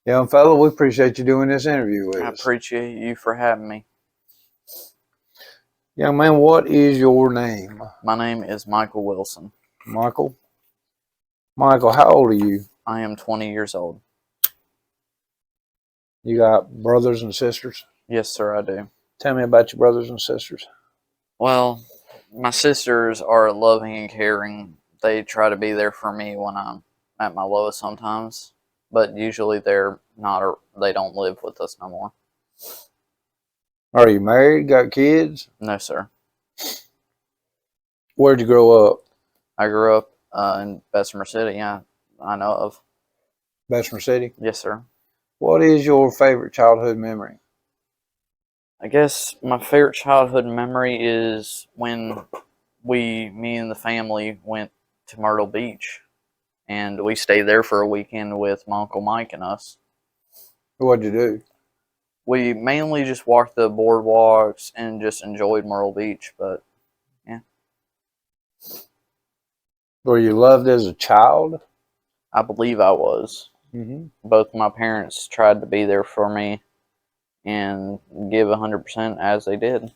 Young fella, we appreciate you doing this interview with I us. appreciate you for having me. Young man, what is your name? My name is Michael Wilson. Michael? Michael, how old are you? I am 20 years old. You got brothers and sisters? Yes, sir, I do. Tell me about your brothers and sisters. Well, my sisters are loving and caring. They try to be there for me when I'm at my lowest sometimes, but usually they're not, or they don't live with us no more. Are you married? Got kids? No, sir. Where'd you grow up? I grew up in Bessemer City, yeah, I know of. Bessemer City? Yes, sir. What is your favorite childhood memory? I guess my favorite childhood memory is when me and the family went to Myrtle Beach, and we stayed there for a weekend with my Uncle Mike and us. What'd you do? We mainly just walked the boardwalks and just enjoyed Myrtle Beach, but yeah. Were you loved as a child? I believe I was. Mm-hmm. Both my parents tried to be there for me and give 100% as they did,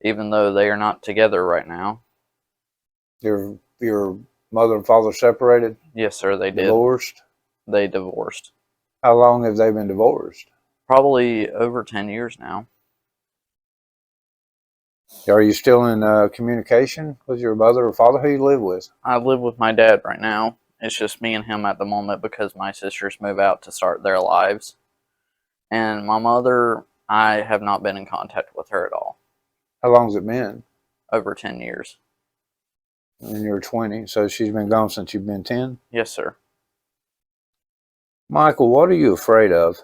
even though they are not together right now. Your mother and father separated? Yes, sir, they did. Divorced? They divorced. How long have they been divorced? Probably over 10 years now. Are you still in communication with your mother or father? Who you live with? I live with my dad right now. It's just me and him at the moment because my sisters move out to start their lives. And my mother, I have not been in contact with her at all. How long's it been? Over 10 years. And you're 20, so she's been gone since you've been 10? Yes, sir. Michael, what are you afraid of?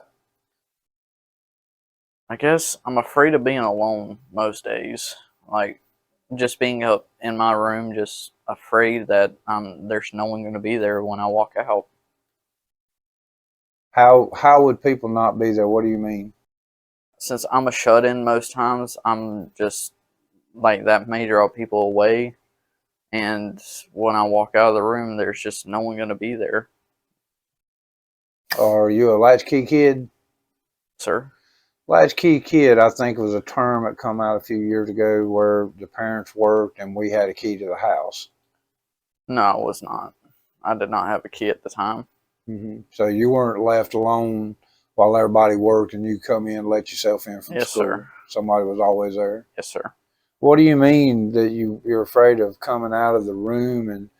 I guess I'm afraid of being alone most days. Like, just being up in my room, just afraid that there's no one going to be there when I walk out. How would people not be there? What do you mean? Since I'm a shut-in most times, I'm just like that may draw people away. And when I walk out of the room, there's just no one going to be there. Are you a latchkey kid? Sir? Latchkey kid, I think, was a term that come out a few years ago where the parents worked and we had a key to the house. No, I was not. I did not have a key at the time. Mm-hmm. So you weren't left alone while everybody worked and you come in and let yourself in from Yes, school. sir. Somebody was always there. Yes, sir. What do you mean that you're afraid of coming out of the room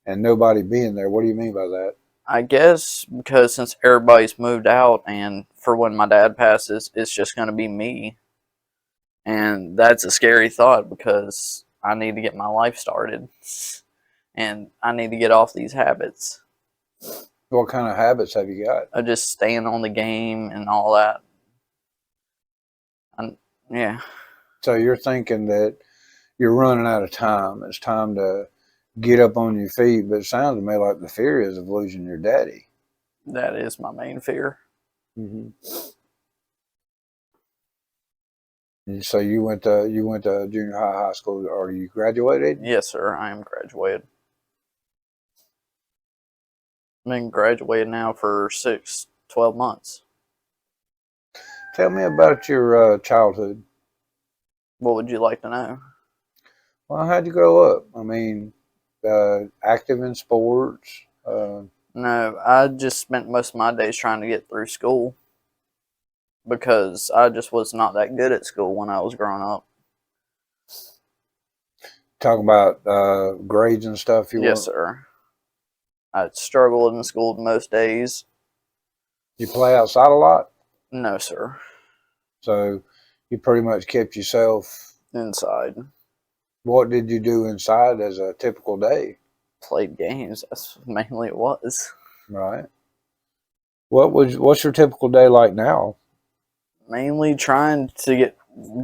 and nobody being there? What do you mean by that? I guess because since everybody's moved out and for when my dad passes, it's just going to be me. And that's a scary thought because I need to get my life started and I need to get off these habits. What kind of habits have you got? Of just staying on the game and all that. Yeah. So you're thinking that you're running out of time. It's time to get up on your feet. But it sounds to me like the fear is of losing your daddy. That is my main fear. Mm-hmm. And so you went to junior high school. Are you graduated? Yes, sir. I am graduated. I've been graduated now for 12 months. Tell me about your childhood. What would you like to know? Well, how'd you grow up? I mean, active in sports? No, I just spent most of my days trying to get through school because I just was not that good at school when I was growing up. Talking about grades and stuff? Yes, sir. I struggled in school most days. You play outside a lot? No, sir. So you pretty much kept yourself inside. What did you do inside as a typical day? Played games. That's mainly it was. Right. What's your typical day like now? Mainly trying to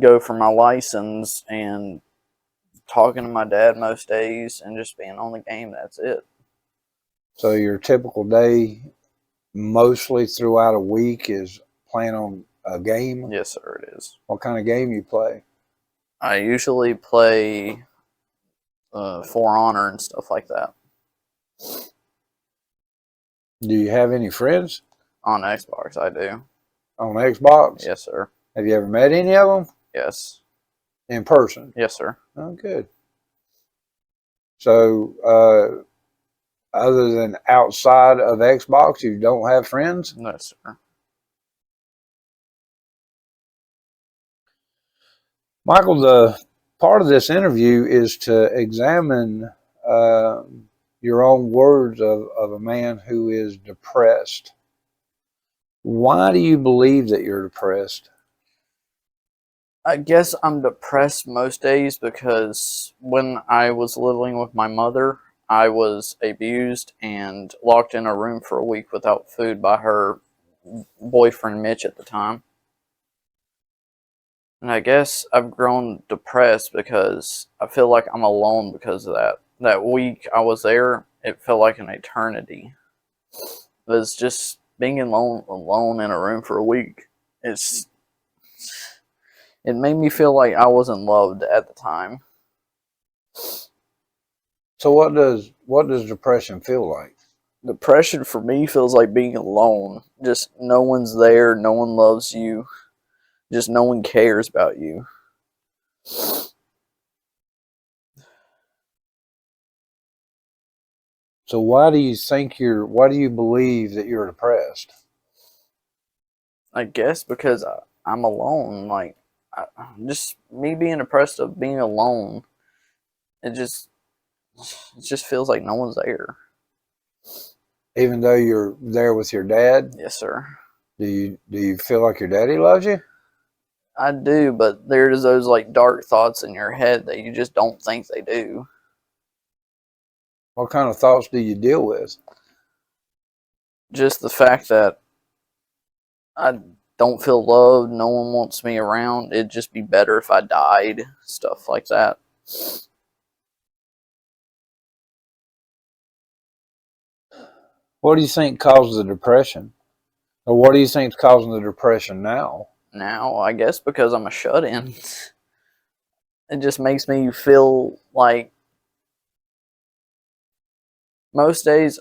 go for my license and talking to my dad most days and just being on the game. That's it. So your typical day, mostly throughout a week, is playing on a game? Yes, sir, it is. What kind of game you play? I usually play For Honor and stuff like that. Do you have any friends? On Xbox, I do. On Xbox? Yes, sir. Have you ever met any of them? Yes. In person? Yes, sir. Oh, good. So, other than outside of Xbox, you don't have friends? No, sir. Michael, the part of this interview is to examine uh, your own words of a man who is depressed. Why do you believe that you're depressed? I guess I'm depressed most days because when I was living with my mother, I was abused and locked in a room for a week without food by her boyfriend, Mitch, at the time. And I guess I've grown depressed because I feel like I'm alone because of that. That week I was there, it felt like an eternity. It was just being alone in a room for a week. It made me feel like I wasn't loved at the time. So what does depression feel like? Depression for me feels like being alone. Just no one's there, no one loves you, just no one cares about you. So why do you believe that you're depressed? I guess because I'm alone. Like, just me being depressed of being alone, it just feels like no one's there. Even though you're there with your dad, Yes, sir. do you feel like your daddy loves you? I do, but there's those like dark thoughts in your head that you just don't think they do. What kind of thoughts do you deal with? Just the fact that I don't feel loved, no one wants me around. It'd just be better if I died, stuff like that. What do you think causes the depression? Or what do you think is causing the depression now? Now, I guess because I'm a shut in, it just makes me feel like most days,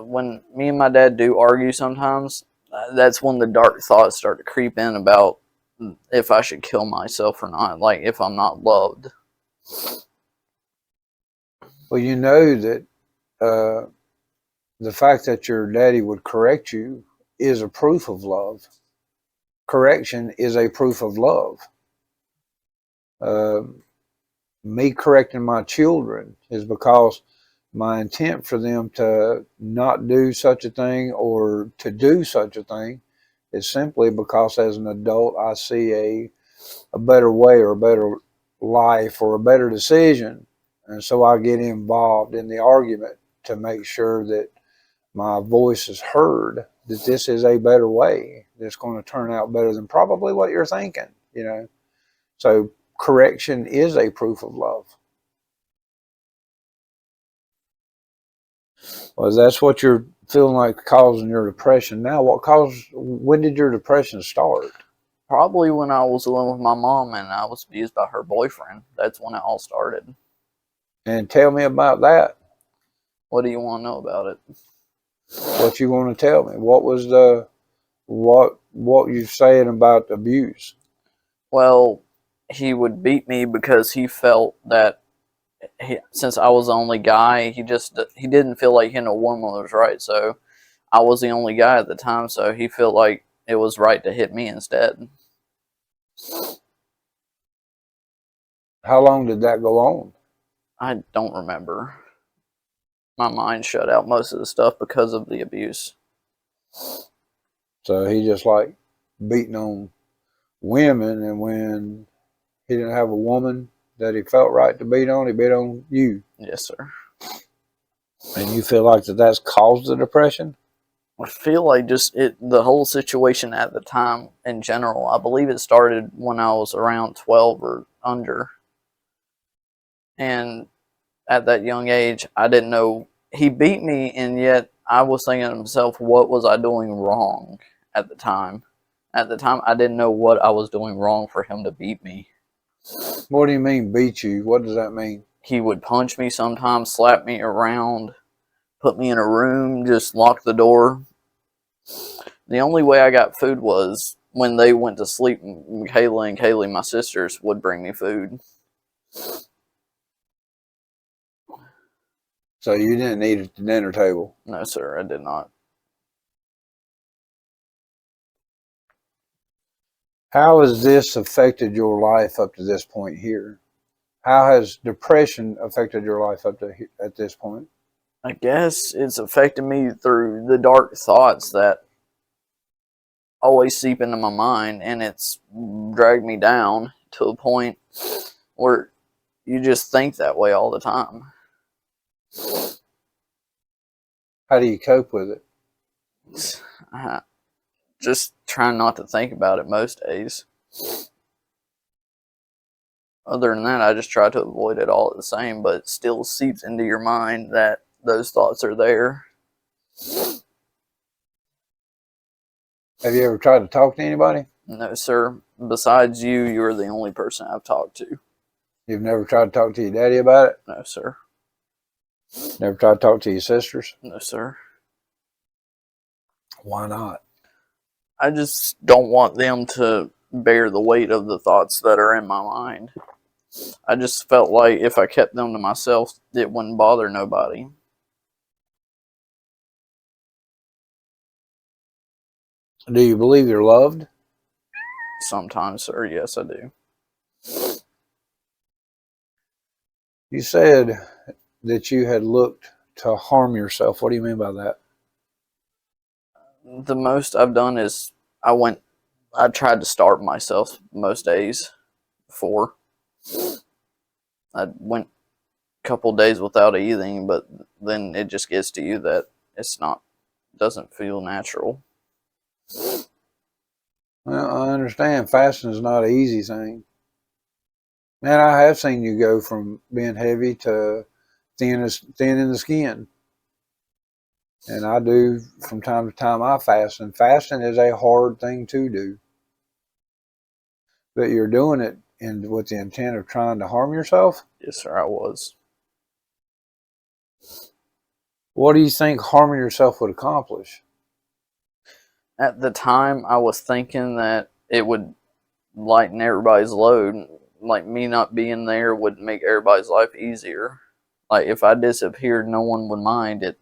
when me and my dad do argue sometimes, that's when the dark thoughts start to creep in about if I should kill myself or not, like if I'm not loved. Well, you know that the fact that your daddy would correct you is a proof of love. Correction is a proof of love. Uh, Me correcting my children is because my intent for them to not do such a thing or to do such a thing is simply because as an adult I see a better way or a better life or a better decision. And so I get involved in the argument to make sure that my voice is heard, that this is a better way, that's going to turn out better than probably what you're thinking. So correction is a proof of love. Well, that's what you're feeling like causing your depression now. When did your depression start? Probably when I was living with my mom and I was abused by her boyfriend. That's when it all started. And tell me about that. What do you want to know about it? What you want to tell me? What you saying about abuse? Well, he would beat me because he felt that since I was the only guy, he didn't feel like hitting a woman was right. So I was the only guy at the time, so he felt like it was right to hit me instead. How long did that go on? I don't remember. My mind shut out most of the stuff because of the abuse. So he just like beating on women, and when he didn't have a woman that he felt right to beat on, he beat on you. Yes, sir. And you feel like that's caused the depression? I feel like the whole situation at the time in general, I believe it started when I was around 12 or under. And at that young age, I didn't know. He beat me, and yet I was thinking to myself, what was I doing wrong at the time? At the time, I didn't know what I was doing wrong for him to beat me. What do you mean beat you? What does that mean? He would punch me sometimes, slap me around, put me in a room, just lock the door, The only way I got food was when they went to sleep. Kayla and Kaylee, my sisters, would bring me food. So you didn't eat at the dinner table? No, sir, I did not. How has this affected your life up to this point here? How has depression affected your life up to at this point? I guess it's affected me through the dark thoughts that always seep into my mind, and it's dragged me down to a point where you just think that way all the time. How do you cope with it? Just trying not to think about it most days. Other than that, I just try to avoid it all the same, but it still seeps into your mind that those thoughts are there. Have you ever tried to talk to anybody? No, sir. Besides you, you're the only person I've talked to. You've never tried to talk to your daddy about it? No, sir. Never tried to talk to your sisters? No, sir. Why not? I just don't want them to bear the weight of the thoughts that are in my mind. I just felt like if I kept them to myself, it wouldn't bother nobody. Do you believe you're loved? Sometimes, sir, yes, I do. You said that you had looked to harm yourself. What do you mean by that? The most I've done is I tried to starve myself most days before. I went a couple days without eating, but then it just gets to you that doesn't feel natural. Well, I understand fasting is not an easy thing. Man, I have seen you go from being heavy to thin in the skin. And I do from time to time. I fast, and fasting is a hard thing to do. But you're doing it with the intent of trying to harm yourself? Yes, sir, I was. What do you think harming yourself would accomplish? At the time, I was thinking that it would lighten everybody's load. Like, me not being there would make everybody's life easier. Like, if I disappeared, no one would mind it.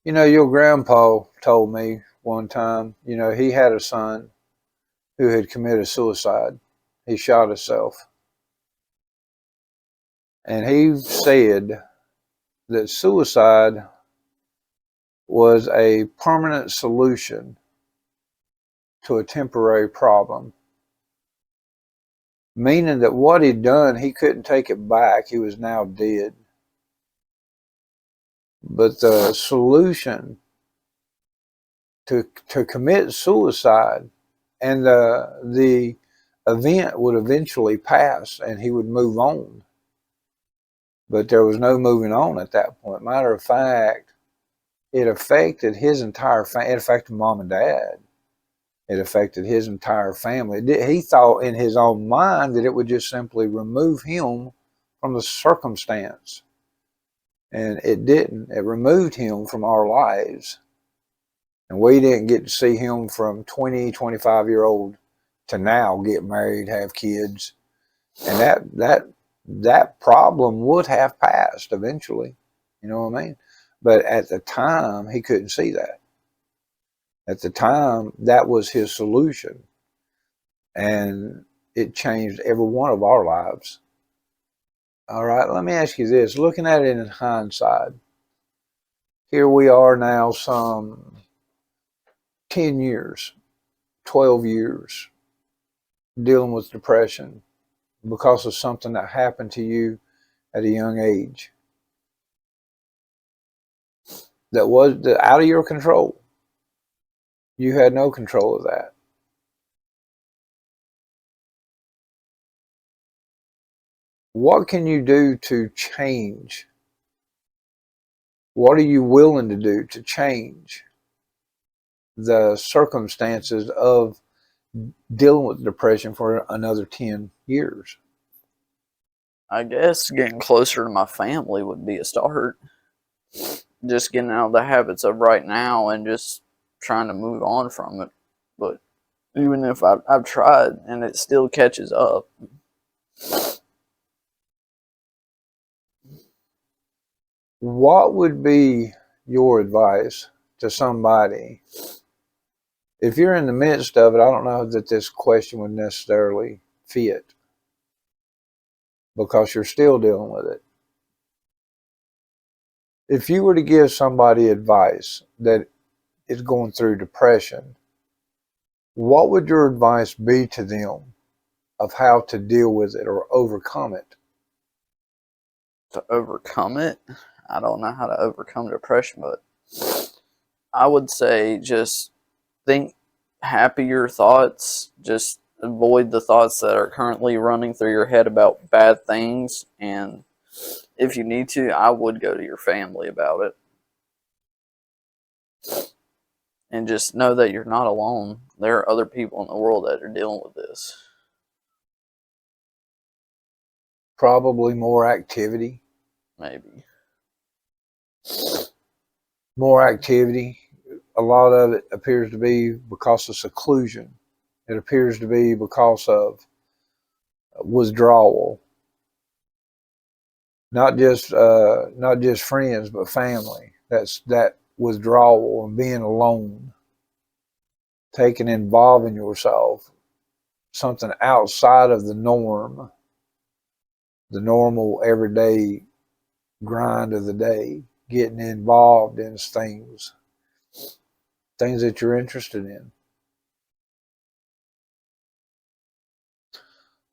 You know, your grandpa told me one time, you know, he had a son who had committed suicide. He shot himself. And he said that suicide was a permanent solution to a temporary problem. Meaning that what he'd done, he couldn't take it back. He was now dead. But the solution to commit suicide, and the event would eventually pass and he would move on. But there was no moving on at that point. Matter of fact, it affected his entire family. It affected mom and dad. It affected his entire family. He thought in his own mind that it would just simply remove him from the circumstance. And it didn't. It removed him from our lives. And we didn't get to see him from 20, 25-year-old to now get married, have kids. And that problem would have passed eventually. You know what I mean? But at the time, he couldn't see that. At the time, that was his solution. And it changed every one of our lives. All right, let me ask you this. Looking at it in hindsight, here we are now some 10 years, 12 years, dealing with depression because of something that happened to you at a young age that was out of your control. You had no control of that. What can you do to change? What are you willing to do to change the circumstances of dealing with depression for another 10 years? I guess getting closer to my family would be a start. just getting out of the habits of right now and just trying to move on from it. But even if I've tried and it still catches up. What would be your advice to somebody if you're in the midst of it? I don't know that this question would necessarily fit because you're still dealing with it. If you were to give somebody advice that is going through depression, what would your advice be to them of how to deal with it or overcome it? To overcome it, I don't know how to overcome depression, but I would say just think happier thoughts. Just avoid the thoughts that are currently running through your head about bad things. And if you need to, I would go to your family about it. And just know that you're not alone. There are other people in the world that are dealing with this. Probably more activity. Maybe. More activity. A lot of it appears to be because of seclusion. It appears to be because of withdrawal. Not just friends, but family. That's that withdrawal and being alone, taking involving yourself, something outside of the norm, the normal everyday grind of the day, getting involved in things that you're interested in.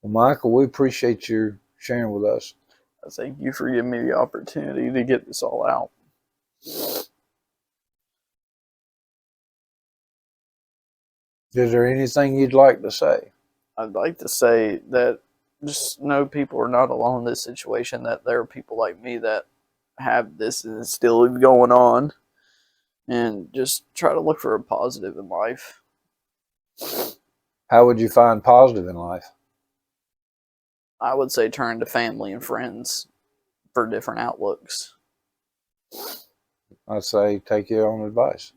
Well, Michael, we appreciate you sharing with us. I thank you for giving me the opportunity to get this all out. Is there anything you'd like to say? I'd like to say that just know people are not alone in this situation, that there are people like me that have this and it's still going on, and just try to look for a positive in life. How would you find positive in life? I would say turn to family and friends for different outlooks. I'd say take your own advice.